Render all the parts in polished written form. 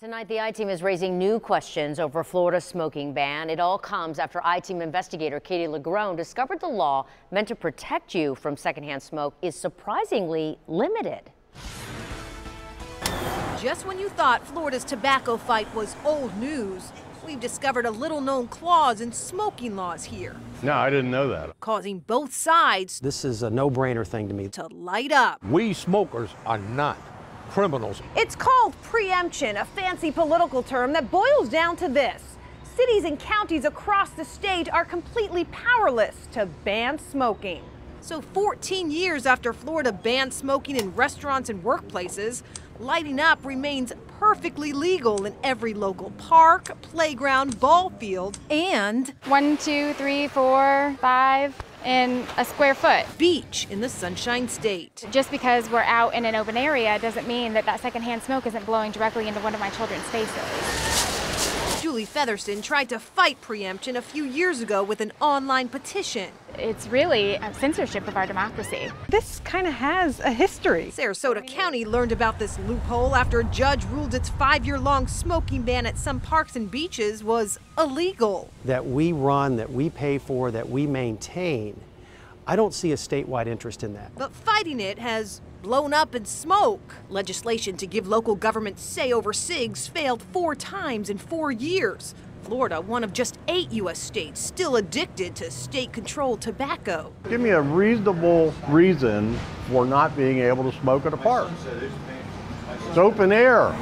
Tonight, the I-Team is raising new questions over Florida's smoking ban. It all comes after I-Team investigator Katie LaGrone discovered the law meant to protect you from secondhand smoke is surprisingly limited. Just when you thought Florida's tobacco fight was old news, we've discovered a little-known clause in smoking laws here. No, I didn't know that. Causing both sides This is a no-brainer thing to me. to light up. We smokers are not criminals. It's called preemption, a fancy political term that boils down to this. Cities and counties across the state are completely powerless to ban smoking. So 14 years after Florida banned smoking in restaurants and workplaces, lighting up remains perfectly legal in every local park, playground, ball field, and 1, 2, 3, 4, 5 in a square foot. beach in the Sunshine State. Just because we're out in an open area doesn't mean that secondhand smoke isn't blowing directly into one of my children's faces. Julie Featherston tried to fight preemption a few years ago with an online petition. It's really a censorship of our democracy. This kind of has a history. Sarasota County learned about this loophole after a judge ruled its 5-year-long smoking ban at some parks and beaches was illegal. That we run, that we pay for, that we maintain, I don't see a statewide interest in that. But fighting it has blown up in smoke. Legislation to give local governments say over cigs failed 4 times in 4 years. Florida, one of just 8 U.S. states still addicted to state-controlled tobacco. Give me a reasonable reason for not being able to smoke at a park. It's open air.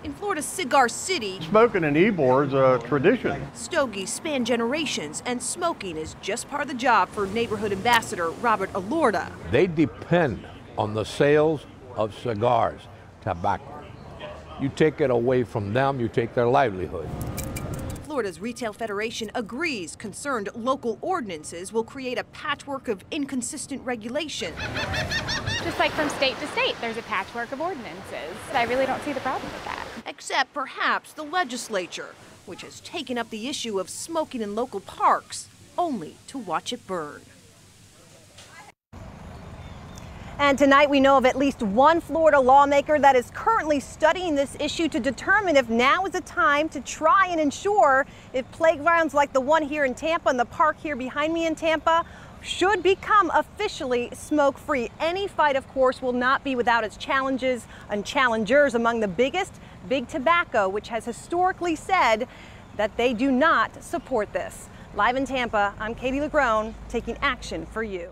In Florida's Cigar City, Smoking an e-board's a tradition. stogies span generations, and smoking is just part of the job for neighborhood ambassador Robert Alorda. They depend on the sales of cigars, tobacco. You take it away from them, you take their livelihood. Florida's Retail Federation agrees concerned local ordinances will create a patchwork of inconsistent regulation. Just like from state to state, there's a patchwork of ordinances. I really don't see the problem with that. Except perhaps the legislature, which has taken up the issue of smoking in local parks, only to watch it burn. And tonight we know of at least one Florida lawmaker that is currently studying this issue to determine if now is the time to try and ensure if playgrounds like the one here in Tampa and the park here behind me in Tampa should become officially smoke-free. Any fight, of course, will not be without its challenges and challengers, among the biggest, Big Tobacco, which has historically said that they do not support this. Live in Tampa, I'm Katie LaGrone, taking action for you.